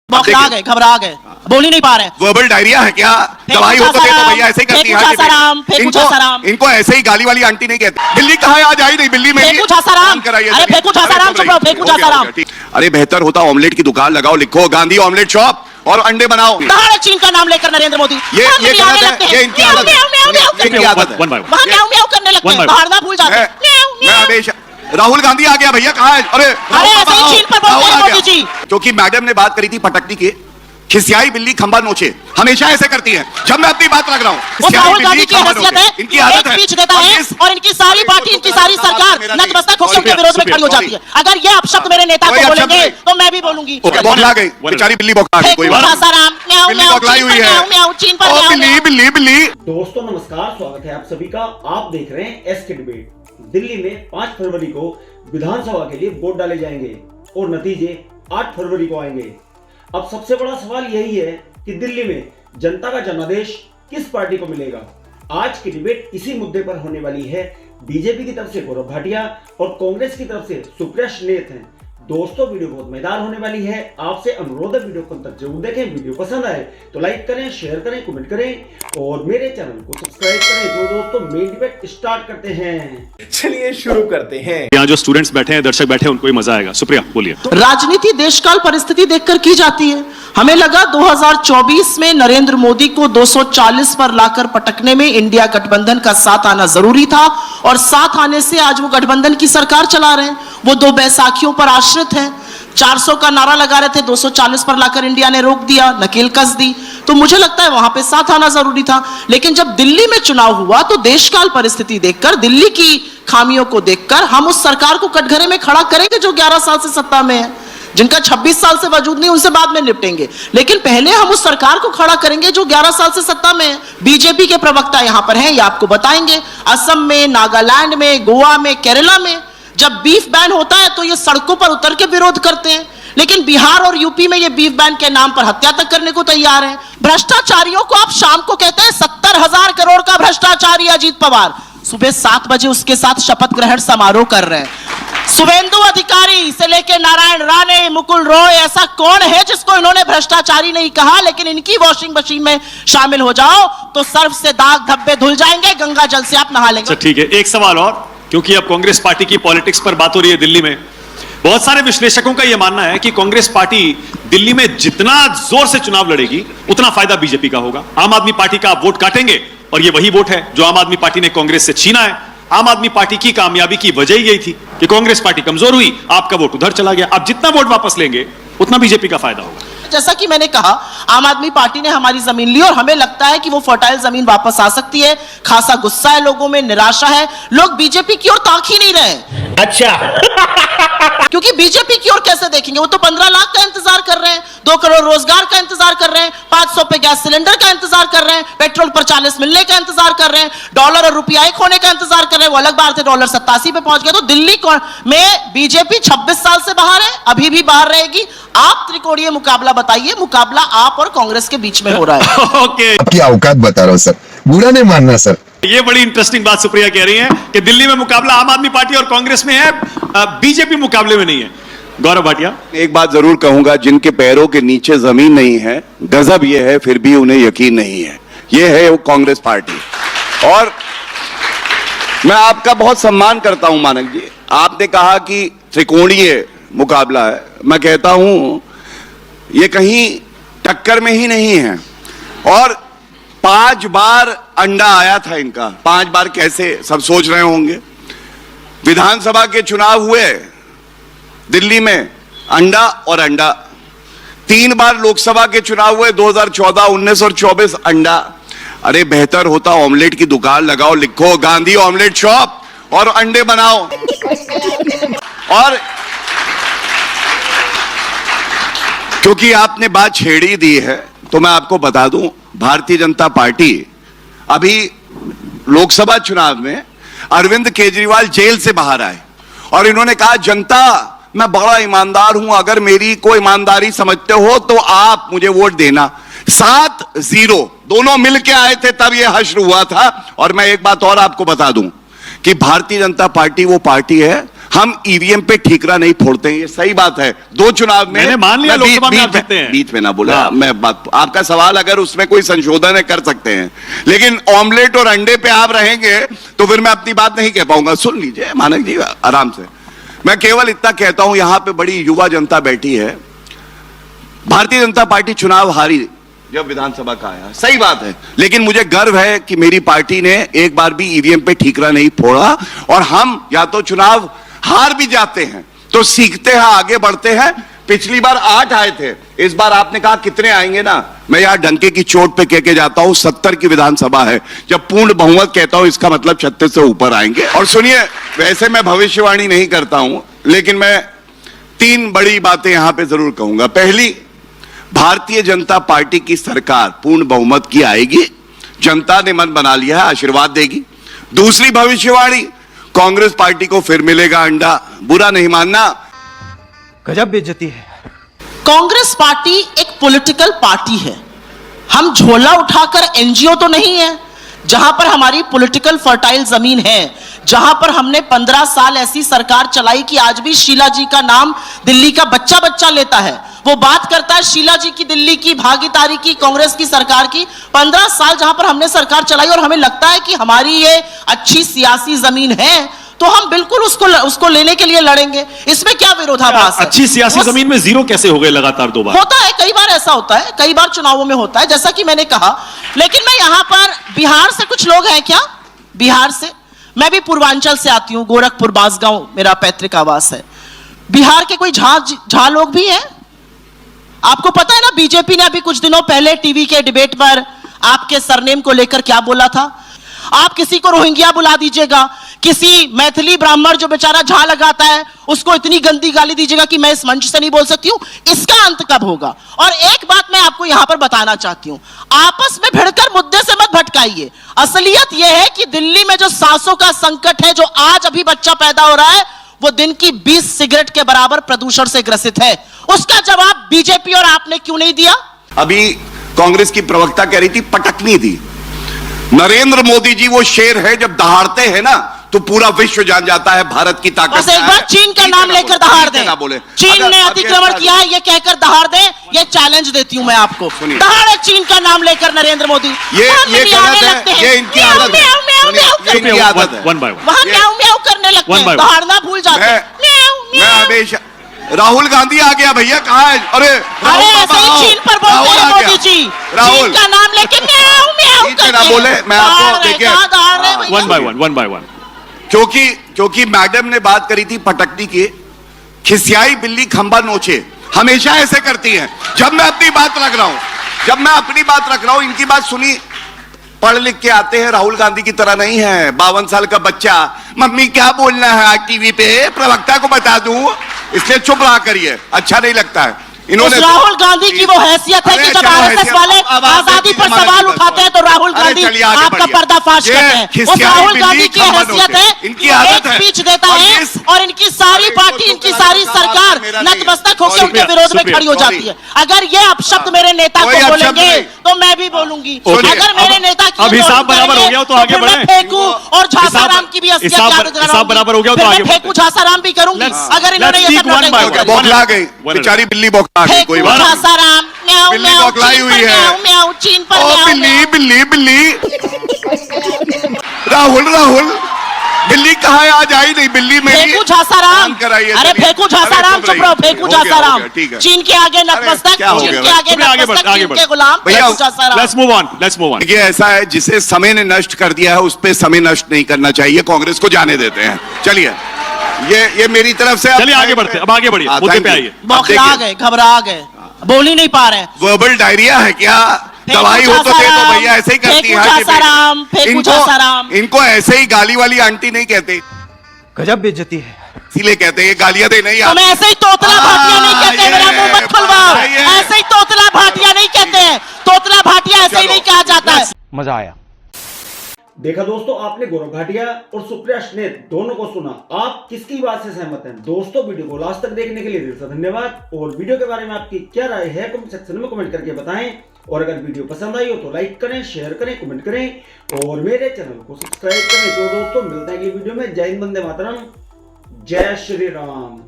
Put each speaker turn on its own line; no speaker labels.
बौखला गए, घबरा गए, बोल ही नहीं पा रहे।
वर्बल डायरिया है क्या? दवाई हो तो दे दो भैया, ऐसे ही करती है। इनको ऐसे ही गाली वाली आंटी नहीं कहते। बिल्ली कहाँ है? आज आई नहीं बिल्ली में।
फेंकू छासाराम, अरे फेंकू छासाराम, चुप रहो, फेंकू छासाराम।
अरे बेहतर होता ऑमलेट की दुकान लगाओ, लिखो गांधी ऑमलेट शॉप और अंडे बनाओ।
कहाँ है चीन का नाम लेकर नरेंद्र मोदी?
ये इनकी आदत है, इनकी आदत है।
वहाँ म्याऊं म्याऊं करने लगते हैं, दहाड़ना भूल जाते हैं।
मैं हमेशा राहुल गांधी आ गया भैया, कहाँ है? अरे
ऐसे ही चीन पर बोलते हैं मोदी जी।
क्योंकि मैडम ने बात करी थी पटकनी की, खिसियाई बिल्ली खंबा नोचे, हमेशा ऐसे करती है जब मैं अपनी बात रख रहा हूँ।
राहुल गांधी की हैसियत है,
इनकी आदत है,
स्पीच देता है और इनकी सारी पार्टी, इनकी सारी सरकार नतमस्तक होकर उनके विरोध में खड़ी हो जाती है। अगर ये अपशब्द मेरे नेता को बोलेंगे तो मैं भी बोलूंगी।
बौखला गई बेचारी बिल्ली, बौखला गई। कोई बात नहीं, बिल्ली बौखलाई हुई है।
चीन पर
बिल्ली बिल्ली बिल्ली।
दोस्तों नमस्कार, स्वागत है आप सभी का। आप देख रहे हैं एसके डिबेट। दिल्ली में 5 फरवरी को विधानसभा के लिए वोट डाले जाएंगे और नतीजे 8 फरवरी को आएंगे। अब सबसे बड़ा सवाल यही है कि दिल्ली में जनता का जनादेश किस पार्टी को मिलेगा। आज की डिबेट इसी मुद्दे पर होने वाली है। बीजेपी की तरफ से गौरव भाटिया और कांग्रेस की तरफ से सुप्रिया श्रीनेत हैं। दोस्तों वीडियो बहुत मजेदार होने वाली है। आपसे अनुरोध है वीडियो को अंत तक जरूर देखें। वीडियो पसंद आए तो लाइक करें, शेयर करें, कमेंट करें और मेरे चैनल को सब्सक्राइब करें। जो दोस्तों मेन डिबेट स्टार्ट करते हैं, चलिए शुरू करते हैं।
यहाँ जो स्टूडेंट्स बैठे हैं, दर्शक बैठे हैं, उनको ही मजा आएगा। सुप्रिया बोलिए।
राजनीति देशकाल परिस्थिति देखकर की जाती है। हमें लगा 2024 में नरेंद्र मोदी को 240 पर लाकर पटकने में इंडिया गठबंधन का साथ आना जरूरी था और साथ आने से आज वो गठबंधन की सरकार चला रहे हैं। वो 2 बैसाखियों पर आश्रित हैं। 400 का नारा लगा रहे थे, 240 पर लाकर इंडिया ने रोक दिया, नकेल कस दी। तो मुझे लगता है वहां पे साथ आना जरूरी था। लेकिन जब दिल्ली में चुनाव हुआ तो देशकाल परिस्थिति देखकर, दिल्ली की खामियों को देखकर हम उस सरकार को कटघरे में खड़ा करेंगे जो 11 साल से सत्ता में है। जिनका 26 साल से वजूद नहीं, उनसे बाद में निपटेंगे। लेकिन पहले हम उस सरकार को खड़ा करेंगे जो 11 साल से सत्ता में है। बीजेपी के प्रवक्ता यहां पर हैं, ये आपको बताएंगे। असम में, नागालैंड में, गोवा में, केरला में जब बीफ बैन होता है तो ये सड़कों पर उतर के विरोध करते हैं। लेकिन बिहार और यूपी में ये बीफ बैन के नाम पर हत्या तक करने को तैयार हैं। भ्रष्टाचारियों को आप शाम को कहते हैं 70,000 करोड़ का भ्रष्टाचारी अजीत पवार सुबह 7 बजे उसके साथ शपथ ग्रहण समारोह कर रहे हैं। शुभेंदु अधिकारी से लेकर नारायण राणे, मुकुल रॉय, ऐसा कौन है जिसको इन्होंने भ्रष्टाचारी नहीं कहा? लेकिन इनकी वॉशिंग मशीन में शामिल हो जाओ तो सर्फ से दाग धब्बे धुल जाएंगे, गंगा जल से आप नहा लेंगे।
ठीक है, एक सवाल और, क्योंकि अब कांग्रेस पार्टी की पॉलिटिक्स पर बात हो रही है दिल्ली में। बहुत सारे विश्लेषकों का यह मानना है कि कांग्रेस पार्टी दिल्ली में जितना जोर से चुनाव लड़ेगी उतना फायदा बीजेपी का होगा। आम आदमी पार्टी का आप वोट काटेंगे और ये वही वोट है जो आम आदमी पार्टी ने कांग्रेस से छीना है। आम आदमी पार्टी की कामयाबी की वजह यही थी कि कांग्रेस पार्टी कमजोर हुई, आपका वोट उधर चला गया। आप जितना वोट वापस लेंगे उतना बीजेपी का फायदा होगा।
जैसा कि मैंने कहा, आम आदमी पार्टी ने हमारी जमीन ली और हमें लगता है कि वो फर्टाइल जमीन वापस आ सकती है। खासा गुस्सा है लोगों में, निराशा है, लोग बीजेपी की ओर ताक ही नहीं रहे। अच्छा क्योंकि बीजेपी की ओर कैसे देखेंगे? वो तो 15 लाख का इंतजार कर रहे हैं, 2 करोड़ रोजगार का इंतजार कर रहे हैं, 500 पे गैस सिलेंडर का इंतजार कर रहे हैं, पेट्रोल पर 40 मिलने का इंतजार कर रहे हैं, डॉलर और रुपया एक होने का इंतजार कर रहे हैं। वो अलग बात है, डॉलर 87 पे पहुंच गया। तो दिल्ली में बीजेपी 26 साल से बाहर है, अभी भी बाहर रहेगी। आप त्रिकोणीय मुकाबला बताइए, मुकाबला आप और कांग्रेस के बीच में हो रहा है।
ओके,
आपकी औकात बता रहा हूं सर, बुरा नहीं मानना सर।
ये बड़ी इंटरेस्टिंग बात सुप्रिया कह रही है कि दिल्ली में मुकाबला आम आदमी पार्टी और कांग्रेस में है, बीजेपी मुकाबले में नहीं है। गौरव भाटिया,
एक बात जरूर कहूंगा, जिनके पैरों के नीचे जमीन नहीं है, गजब यह है फिर भी उन्हें यकीन नहीं है, यह है वो कांग्रेस पार्टी। और मैं आपका बहुत सम्मान करता हूं मानक जी। आपने कहा कि त्रिकोणीय मुकाबला है, मैं कहता हूं ये कहीं टक्कर में ही नहीं है। और 5 बार अंडा आया था इनका, 5 बार कैसे सब सोच रहे होंगे। विधानसभा के चुनाव हुए दिल्ली में, अंडा और अंडा। 3 बार लोकसभा के चुनाव हुए, 2014, 19 और 24, अंडा। अरे बेहतर होता ऑमलेट की दुकान लगाओ, लिखो गांधी ऑमलेट शॉप और अंडे बनाओ। और क्योंकि आपने बात छेड़ी दी है तो मैं आपको बता दूं, भारतीय जनता पार्टी अभी लोकसभा चुनाव में अरविंद केजरीवाल जेल से बाहर आए और इन्होंने कहा, जनता मैं बड़ा ईमानदार हूं, अगर मेरी कोई ईमानदारी समझते हो तो आप मुझे वोट देना। 7-0 दोनों मिलके आए थे, तब यह हश्र हुआ था। और मैं एक बात और आपको बता दूं कि भारतीय जनता पार्टी वो पार्टी है हम ईवीएम पे ठीकरा नहीं फोड़ते हैं, ये सही बात है। 2 चुनाव में
मैंने मान लिया लोकसभा में आप जीतते हैं।
बीच में ना बोला,
हाँ।
मैं बात, आपका सवाल अगर उसमें कोई संशोधन है कर सकते हैं, लेकिन ऑमलेट और अंडे पे आप रहेंगे तो फिर मैं अपनी बात नहीं कह पाऊंगा। सुन लीजिए मानक जी आराम से, मैं केवल इतना कहता हूं, यहां पे बड़ी युवा जनता बैठी है। भारतीय जनता पार्टी चुनाव हारी जब विधानसभा का आया, सही बात है, लेकिन मुझे गर्व है कि मेरी पार्टी ने एक बार भी ईवीएम पे ठीकरा नहीं फोड़ा। और हम या तो चुनाव हार भी जाते हैं तो सीखते हैं, आगे बढ़ते हैं। पिछली बार 8 आए थे, इस बार आपने कहा कितने आएंगे ना, मैं यहां डंके की चोट पे कह के जाता हूं 70 की विधानसभा है। जब पूर्ण बहुमत कहता हूं इसका मतलब 36 से ऊपर आएंगे। और सुनिए, वैसे मैं भविष्यवाणी नहीं करता हूं, लेकिन मैं 3 बड़ी बातें यहां पे जरूर कहूंगा। पहली, भारतीय जनता पार्टी की सरकार पूर्ण बहुमत की आएगी, जनता ने मन बना लिया है, आशीर्वाद देगी। दूसरी भविष्यवाणी, कांग्रेस पार्टी को फिर मिलेगा अंडा, बुरा नहीं मानना।
गजब बेइज्जती है।
कांग्रेस पार्टी एक पॉलिटिकल पार्टी है। हम झोला उठाकर एनजीओ तो नहीं है। जहां पर हमारी पॉलिटिकल फर्टाइल जमीन है, जहां पर हमने 15 साल ऐसी सरकार चलाई कि आज भी शीला जी का नाम दिल्ली का बच्चा बच्चा लेता है। वो बात करता है शीला जी की, दिल्ली की भागीदारी की, कांग्रेस की सरकार की। 15 साल जहां पर हमने सरकार चलाई और हमें लगता है कि हमारी ये अच्छी सियासी जमीन है, तो हम बिल्कुल उसको लेने के लिए लड़ेंगे। इसमें क्या विरोधाभास है?
अच्छी सियासी जमीन में 0 कैसे हो गए लगातार 2 बार?
होता है, कई बार ऐसा होता है, कई बार चुनावों में होता है, जैसा कि मैंने कहा। लेकिन मैं यहां पर बिहार से कुछ लोग हैं क्या? बिहार से, मैं भी पूर्वांचल से आती हूं, गोरखपुर बांसगांव मेरा पैतृक आवास है। बिहार के कोई झा लोग भी हैं? आपको पता है ना, बीजेपी ने अभी कुछ दिनों पहले टीवी के डिबेट पर आपके सरनेम को लेकर क्या बोला था? आप किसी को रोहिंग्या बुला दीजिएगा, किसी मैथिली ब्राह्मण जो बेचारा झा लगाता है उसको इतनी गंदी गाली दीजिएगा कि मैं इस मंच से नहीं बोल सकती हूं। इसका अंत कब होगा? और एक बात मैं आपको यहां पर बताना चाहती हूं, आपस में भिड़कर मुद्दे से मत भटकाइए। असलियत यह है कि दिल्ली में जो सांसों का संकट है, जो आज अभी बच्चा पैदा हो रहा है, वो दिन की 20 सिगरेट के बराबर प्रदूषण से ग्रसित है। उसका जवाब बीजेपी और आपने क्यों नहीं दिया?
अभी कांग्रेस की प्रवक्ता कह रही थी पटकनी थी। नरेंद्र मोदी जी वो शेर है, जब दहाड़ते हैं ना तो पूरा विश्व जान जाता है भारत की ताकत।
बस एक बार चीन का नाम लेकर दहाड़ दें। चीन ने अतिक्रमण किया है ये कहकर दहाड़ दें, ये चैलेंज देती हूं मैं आपको। दहाड़े चीन का नाम लेकर नरेंद्र मोदी।
ये गलत है, ये इनकी आदत है, ये इनकी आदत है।
One by one.
वहां म्याऊं म्याऊं करने लगते हैं, दहाड़ना भूल जाते हैं।
मैं हमेशा, राहुल गांधी आ गया भैया, कहाँ है? अरे
ऐसे ही चीन पर बोलते हैं मोदी जी, चीन का नाम लेके म्याऊं म्याऊं करते हैं।
बोले, मैं आपको देखिए,
वन बाय वन।
क्योंकि मैडम ने बात करी थी पटकनी की, खिसियाई बिल्ली खंबा नोचे, हमेशा ऐसे करती है। जब मैं अपनी बात रख रहा हूं, इनकी बात सुनी। पढ़ लिख के आते हैं, राहुल गांधी की तरह नहीं है। 52 साल का बच्चा, मम्मी क्या बोलना है आज टीवी पे, प्रवक्ता को बता दूं, इसलिए चुप रहा करिए, अच्छा नहीं लगता है। इन्होंने
राहुल गांधी की वो हैसियत है कि जब आरएसएस वाले आजादी पर सवाल उठाते हैं तो राहुल गांधी आपका पर्दाफाश करते हैं। उस राहुल गांधी की हैसियत है,
इनकी आदत है,
स्पीच देता है और इनकी सारी पार्टी, इनकी सारी सरकार नतमस्तक होकर उनके विरोध में खड़ी हो जाती है। अगर ये अपशब्द मेरे नेता को बोलेंगे तो मैं भी बोलूंगी। अगर मेरे नेता की
अब हिसाब बराबर हो गया तो आगे बढ़े।
फेंकू और झासाराम की भी
हिसाब बराबर हो गया तो आगे
फेंकू झासाराम भी करूंगी। अगर इन्होंने ये सब
बौखला गई बेचारी बिल्ली, बौखला गई, कोई बात नहीं।
झासाराम म्याऊं
बिल्ली
म्याऊं
बौखलाई हुई है।
म्याऊं म्याऊं चीन पर
ओ
म्याऊं
बिल्ली बिल्ली राहुल बिल्ली कहाँ है? आज आई नहीं बिल्ली मेरी।
फेंकू झासाराम, अरे फेंकू झासाराम, चुप रहो, फेंकू झासाराम। चीन के आगे नतमस्तक, चीन के आगे नतमस्तक, चीन के गुलाम, फेंकू झासाराम।
Let's move on.
ये ऐसा है जिसे समय ने नष्ट कर दिया है, उस पे समय नष्ट नहीं करना चाहिए। कांग्रेस को जाने देते हैं। चलिए, ये मेरी तरफ से।
चलिए आगे बढ़ते, अब आगे बढ़िए, मुद्दे पे आइए।
बौखला गए, घबरा गए, बोल ही नहीं पा रहे।
वर्बल डायरिया है क्या? दवाई हो तो दे दो भैया, ऐसे ही करती है। इनको ऐसे ही गाली वाली आंटी नहीं कहते,
गजब बेइज्जती है।
इसीलिए कहते हैं गालियां दे नहीं
आती। ऐसे ही तोतला भाटिया नहीं कहते, मेरा मुंह मत खुलवाओ। ऐसे ही तोतला भाटिया नहीं कहते हैं, तोतला भाटिया ऐसे ही नहीं कहा जाता है।
मजा आया।
देखा दोस्तों, आपने गौरव भाटिया और सुप्रिया स्नेह दोनों को सुना। आप किसकी बात से सहमत हैं? दोस्तों, वीडियो को लास्ट तक देखने के लिए दिल से धन्यवाद। और वीडियो के बारे में आपकी क्या राय है कमेंट सेक्शन में कमेंट करके बताएं। और अगर वीडियो पसंद आई हो तो लाइक करें, शेयर करें, कमेंट करें और मेरे चैनल को सब्सक्राइब करें। तो दोस्तों, मिलते हैं अगली वीडियो में। जय हिंद, वंदे मातरम, जय श्री राम।